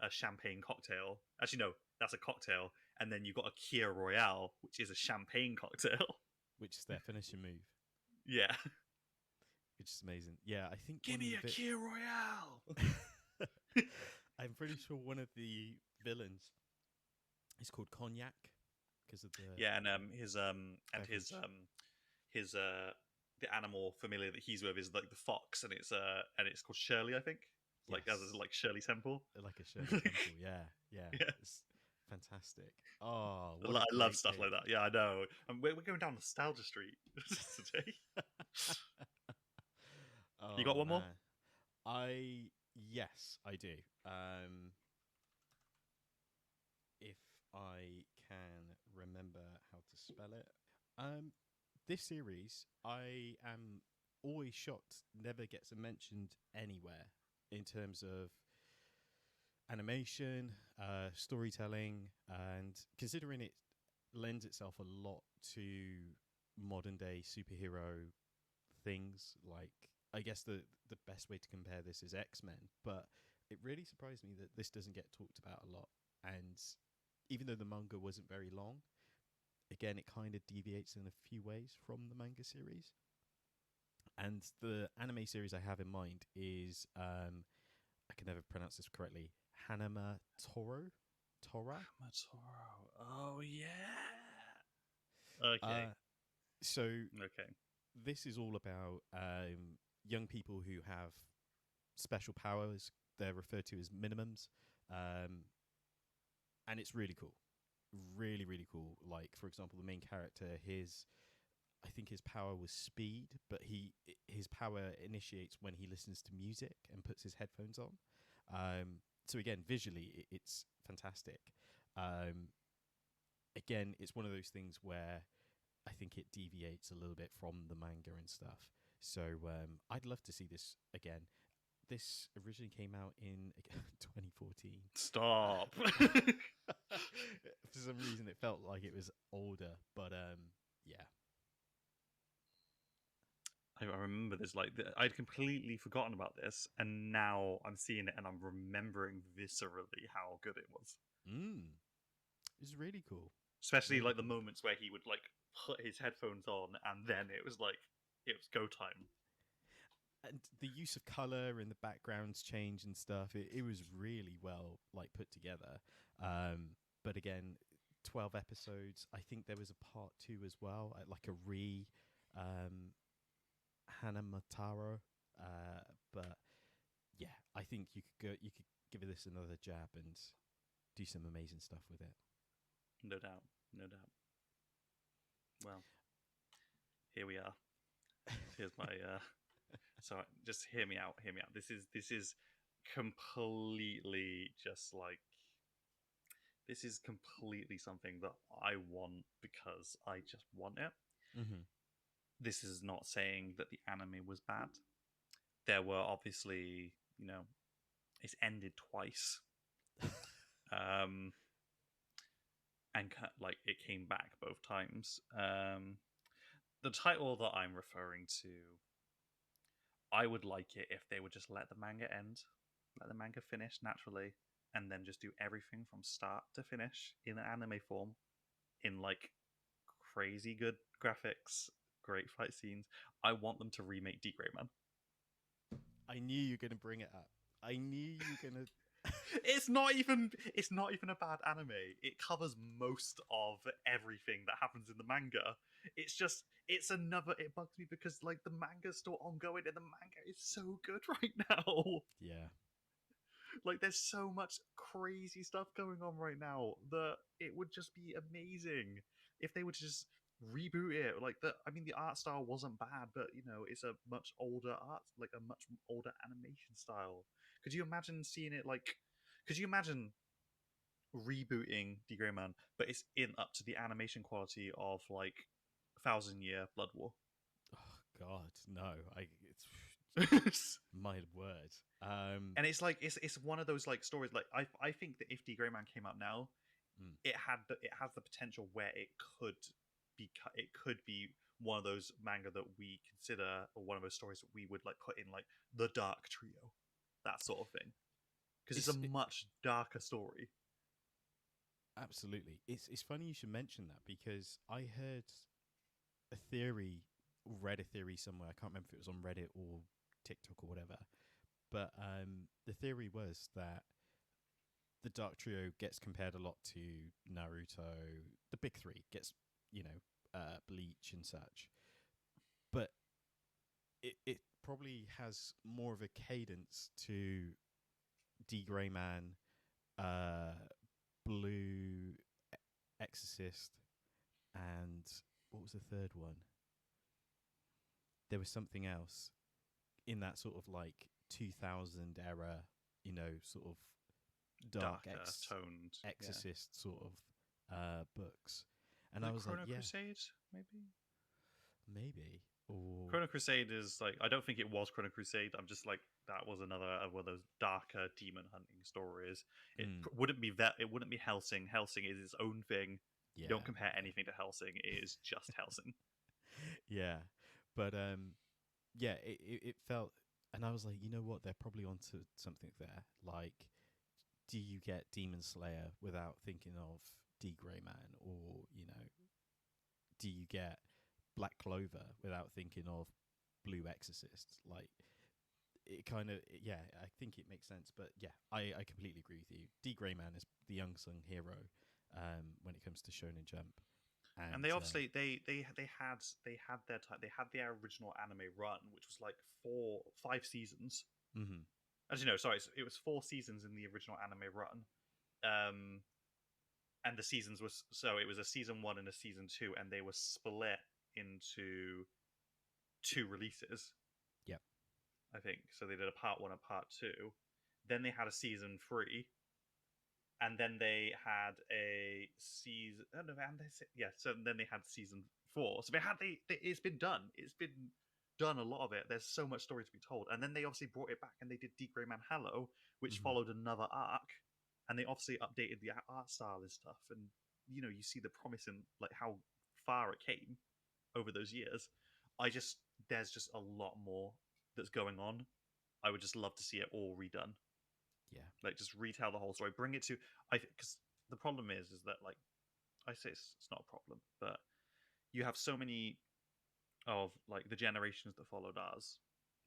champagne cocktail. Actually, no, that's a cocktail. And then you've got a Kia Royale, which is a champagne cocktail. Which is their finishing move, Yeah, which is amazing. Yeah, I think give one of me a the Kia Royale. I'm pretty sure one of the villains is called Cognac because of the Yeah, and his beverage. his the animal familiar that he's with is like the fox, and it's called Shirley, I think. Like as Yes, like Shirley Temple. like a Shirley Temple. Yeah, yeah, Yeah, it's fantastic. Oh, what a I love great stuff pick! like that. Yeah, I know. And we're going down nostalgia street today. You got Oh one more? man, I yes, I do. If I can remember how to spell it. This series, I am always shocked, never gets mentioned anywhere in terms of animation, storytelling, and considering it lends itself a lot to modern day superhero things. Like, I guess the best way to compare this is X-Men, but it really surprised me that this doesn't get talked about a lot. And even though the manga wasn't very long, again, it kind of deviates in a few ways from the manga series. And the anime series I have in mind is I can never pronounce this correctly. Hanama Tora. Matoro. Oh yeah. Uh, Okay. so Okay. this is all about young people who have special powers. They're referred to as minimums, and it's really cool. Really, really cool. Like, for example, the main character, I think his power was speed, but his power initiates when he listens to music and puts his headphones on. So again, visually, it's fantastic. Um, Again, it's one of those things where I think it deviates a little bit from the manga and stuff. So I'd love to see this again. This originally came out in 2014. Stop. For some reason, it felt like it was older, but yeah. I remember this. Like I'd completely forgotten about this, and now I'm seeing it, and I'm remembering viscerally how good it was. It's really cool. Especially Really like the cool. moments where he would like put his headphones on, and then it was like it was go time. And the use of color and the backgrounds change and stuff, it was really well like put together. But again, 12 episodes. I think there was a part two as well, like a um, Hanamataro. But yeah, I think you could give this another jab and do some amazing stuff with it. No doubt. No doubt. Well, here we are. Here's my so just hear me out. Hear me out. This is completely just like this is completely something that I want because I just want it. Mm-hmm. This is not saying that the anime was bad. There were obviously, it's ended twice. And like it came back both times. The title that I'm referring to, I would like it if they would just let the manga end, let the manga finish naturally, and then just do everything from start to finish in anime form, in like crazy good graphics, great fight scenes. I want them to remake D Grey Man. I knew you were going to bring it up. I knew you were going to. It's not even a bad anime. It covers most of everything that happens in the manga. It's it bugs me because like the manga's still ongoing and the manga is so good right now. Yeah. Like there's so much crazy stuff going on right now that it would just be amazing if they would just reboot it. Like the art style wasn't bad, but it's a much older a much older animation style. Could you imagine seeing it like could you imagine rebooting D Grey Man, but it's in up to the animation quality of like Thousand Year Blood War? Oh God, no! My word. And it's like it's one of those like stories. Like I think that if D Grey Man came out now, it has the potential where it could be one of those manga that we consider, or one of those stories that we would like put in like the Dark Trio, that sort of thing, because it's a much darker story. Absolutely. It's funny you should mention that because I heard read a theory somewhere. I can't remember if it was on Reddit or TikTok or whatever. But the theory was that the Dark Trio gets compared a lot to Naruto. The big three gets, Bleach and such. But it probably has more of a cadence to D Grey Man, Blue Exorcist, and what was the third one? There was something else in that sort of like 2000 era, sort of dark toned Exorcist sort of books. And like I was Chrono like, yeah, Crusade, maybe. Or Chrono Crusade is like, I don't think it was Chrono Crusade. I'm just like, that was another one of those darker demon hunting stories. It wouldn't be It wouldn't be Hellsing. Hellsing is its own thing. Yeah. You don't compare anything to Hellsing. It is just Hellsing. Yeah, but yeah, it felt, and I was like, you know what? They're probably onto something there. Like, do you get Demon Slayer without thinking of D Grey Man, or do you get Black Clover without thinking of Blue Exorcist? Like, it kind of, yeah, I think it makes sense. But yeah, I completely agree with you. D Grey Man is the unsung hero when it comes to Shonen Jump. And they obviously they had their time. They had their original anime run, which was like 5 seasons. Mm-hmm. As you know, sorry, it was 4 seasons in the original anime run. And the seasons it was a season 1 and a season 2, and they were split into 2 releases. Yep. I think so. They did a part 1 and part 2. Then they had a season 3, and then they had a season. Oh, no, so then they had season 4. So it's been done. It's been done, a lot of it. There's so much story to be told. And then they obviously brought it back, and they did D Grey Man Hello, which followed another arc, and they obviously updated the art style and stuff. And you see the promise in like how far it came over those years. There's just a lot more that's going on. I would just love to see it all redone. Yeah, like just retell the whole story, bring it to because the problem is that like I say it's not a problem, but you have so many of like the generations that followed us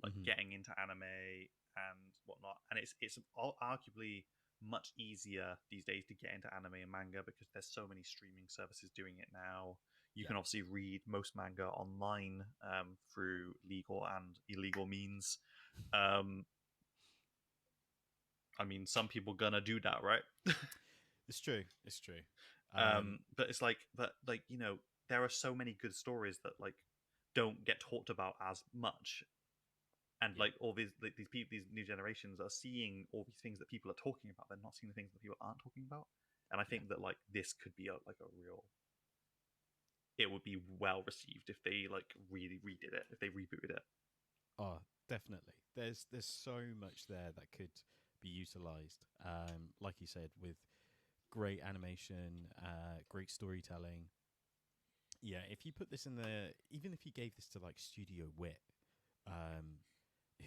like getting into anime and whatnot, and it's arguably much easier these days to get into anime and manga because there's so many streaming services doing it now. You can obviously read most manga online through legal and illegal means. I mean, some people gonna do that, right? It's true. It's true. But it's like that. Like, you know, there are so many good stories that like don't get talked about as much, and like all these these new generations are seeing all these things that people are talking about. They're not seeing the things that people aren't talking about, and I think that like this could be a real. It would be well received if they like really redid it, if they rebooted it. Oh, definitely. There's so much there that could be utilized. Like you said, with great animation, great storytelling. Yeah, if you put this in even if you gave this to like Studio Wit,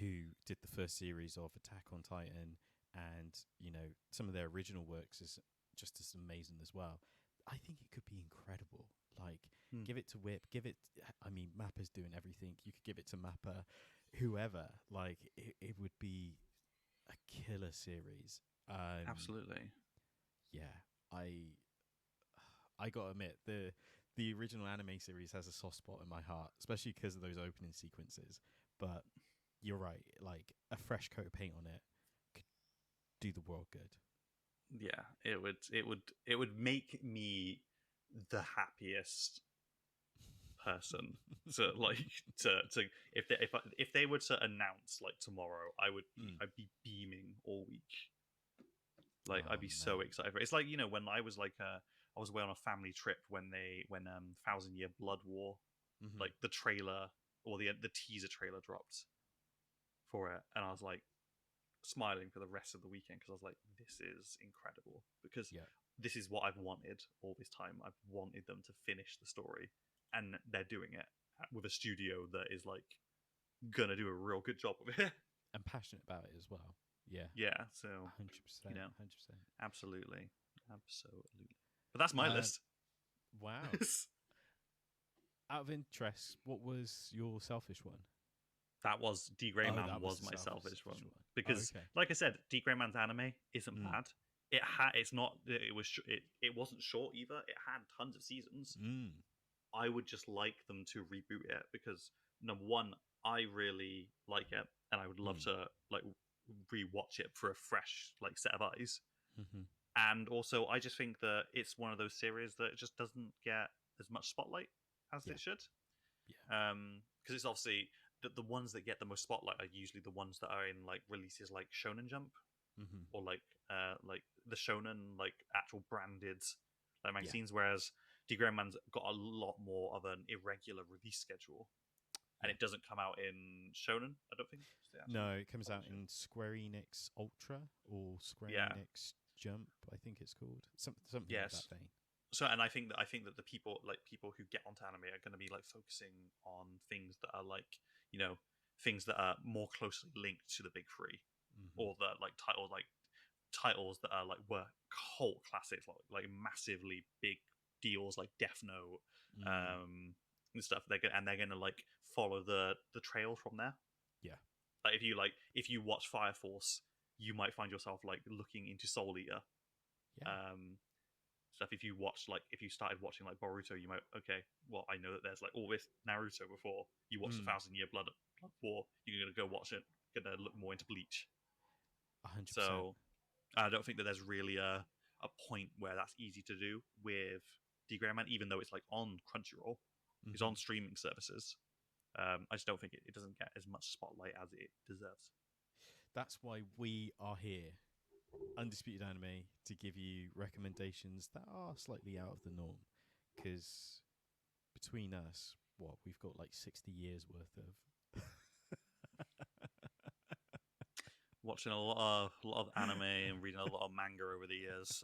who did the first series of Attack on Titan, and you know some of their original works is just as amazing as well. I think it could be incredible. Like, give it to Whip, give it. I mean, Mappa's doing everything. You could give it to Mappa, whoever. Like, it would be a killer series. Absolutely. Yeah, I gotta admit the original anime series has a soft spot in my heart, especially because of those opening sequences. But you're right. Like, a fresh coat of paint on it could do the world good. Yeah, it would make me the happiest person to like to if they were to announce like tomorrow, I'd be beaming all week. Like, I'd be so excited. It's like, you know, when I was like I was away on a family trip when 1,000 Year Blood War, like the trailer or the teaser trailer dropped for it, and I was like smiling for the rest of the weekend because I was like, this is incredible, because this is what I've wanted all this time. I've wanted them to finish the story, and they're doing it with a studio that is like gonna do a real good job of it and passionate about it as well. Yeah, so 100%, you know, 100%. absolutely. But that's my list. Wow. Out of interest, what was your selfish one? That was D. Grey Man was my selfish one. Because, like I said, D. Grey Man's anime isn't bad. It wasn't short either. It had tons of seasons. I would just like them to reboot it because, number one, I really like it, and I would love to like rewatch it for a fresh like set of eyes. And also, I just think that it's one of those series that just doesn't get as much spotlight as it should. Because it's obviously the ones that get the most spotlight are usually the ones that are in like releases like Shonen Jump, or like the Shonen like actual branded like magazines. Whereas D. Grey Man's got a lot more of an irregular release schedule, and it doesn't come out in Shonen, I don't think. No, it comes out in Square Enix Ultra or Square Enix Jump, I think it's called. Something like that vein. So, and I think that the people who get onto anime are going to be like focusing on things that are like, you know, things that are more closely linked to the big three, or the like titles that are like were cult classics, like massively big deals like Death Note, and stuff. They're gonna like follow the trail from there. Like if you watch Fire Force, you might find yourself like looking into Soul Eater. Stuff. If you started watching like Boruto, you might, well, I know that there's like all this Naruto before you watched 1,000 Year Blood War. You're gonna go watch it. Gonna look more into Bleach. 100%. So I don't think that there's really a point where that's easy to do with D. Grey Man, even though it's like on Crunchyroll, it's on streaming services. I just don't think it doesn't get as much spotlight as it deserves. That's why we are here, Undisputed Anime, to give you recommendations that are slightly out of the norm. Because between us, we've got like 60 years worth of watching a lot of anime and reading a lot of manga over the years.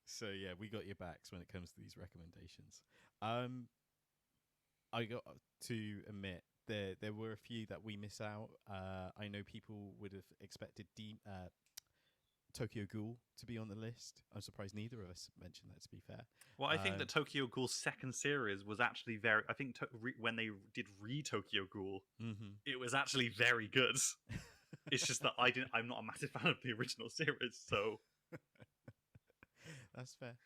So yeah, we got your backs when it comes to these recommendations. I got to admit there were a few that we miss out. I know people would have expected Tokyo Ghoul to be on the list. I'm surprised neither of us mentioned that, to be fair. Well, I think that Tokyo Ghoul's second series was actually very... I think when they did Tokyo Ghoul, it was actually very good. It's just that I'm not a massive fan of the original series, so... That's fair.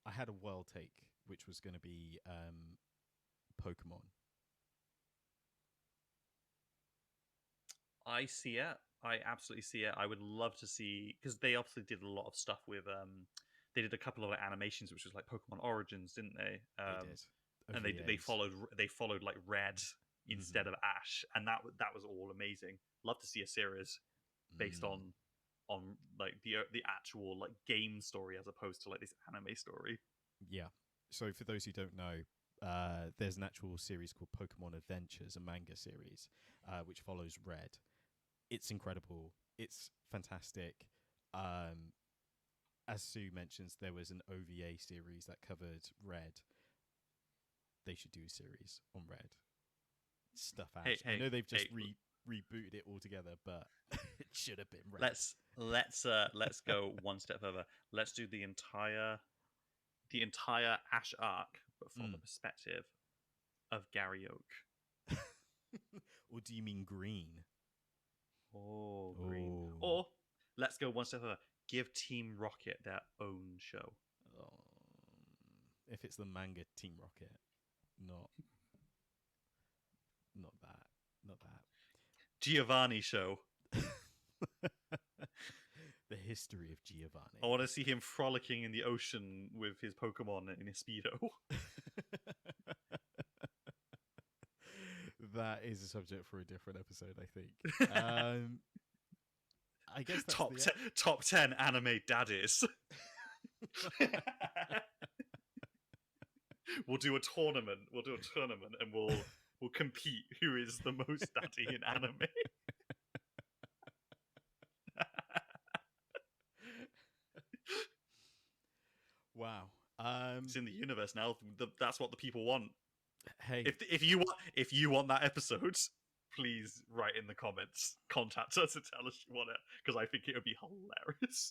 I had a wild take, which was going to be Pokemon. I see it. I absolutely see it. I would love to see, because they obviously did a lot of stuff with they did a couple of animations which was like Pokemon Origins, didn't they? They did. And they followed like Red instead of Ash, and that was all amazing. Love to see a series based on like the actual like game story as opposed to like this anime story. Yeah. So for those who don't know, there's an actual series called Pokemon Adventures, a manga series, which follows Red. It's incredible. It's fantastic. As Sue mentions, there was an OVA series that covered Red. They should do a series on Red. Stuff Ash. Hey, I know they've just rebooted it altogether, but it should have been Red. Let's go one step further. Let's do the entire Ash arc, but from the perspective of Gary Oak. Or do you mean Green? Oh, Green. Or let's go one step further. Give Team Rocket their own show. If it's the manga Team Rocket, not that. Giovanni show. The history of Giovanni. I want to see him frolicking in the ocean with his Pokemon in his Speedo. That is a subject for a different episode, I think. I guess that's top 10 anime daddies. We'll do a tournament, and we'll compete who is the most daddy in anime. Wow. It's in the universe now. That's what the people want. Hey, if you want that episode, please write in the comments. Contact us and tell us you want it, because I think it would be hilarious.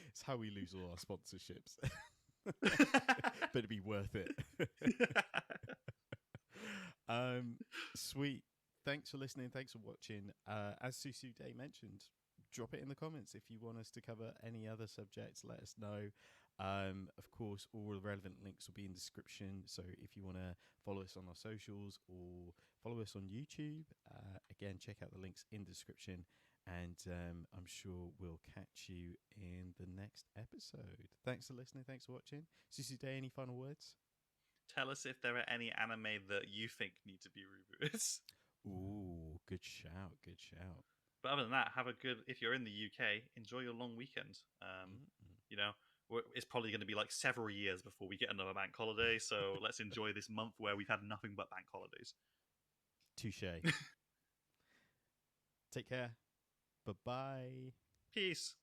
It's how we lose all our sponsorships. But it'd be worth it. Sweet. Thanks for listening. Thanks for watching. As Susu Day mentioned, drop it in the comments if you want us to cover any other subjects. Let us know. Of course, all the relevant links will be in the description. So if you want to follow us on our socials or follow us on YouTube, again, check out the links in the description. And I'm sure we'll catch you in the next episode. Thanks for listening. Thanks for watching. Susu Day, any final words? Tell us if there are any anime that you think need to be rebooted. Ooh, good shout. Good shout. But other than that, if you're in the UK, enjoy your long weekend. You know, it's probably going to be like several years before we get another bank holiday. So let's enjoy this month where we've had nothing but bank holidays. Touche. Take care. Bye-bye. Peace.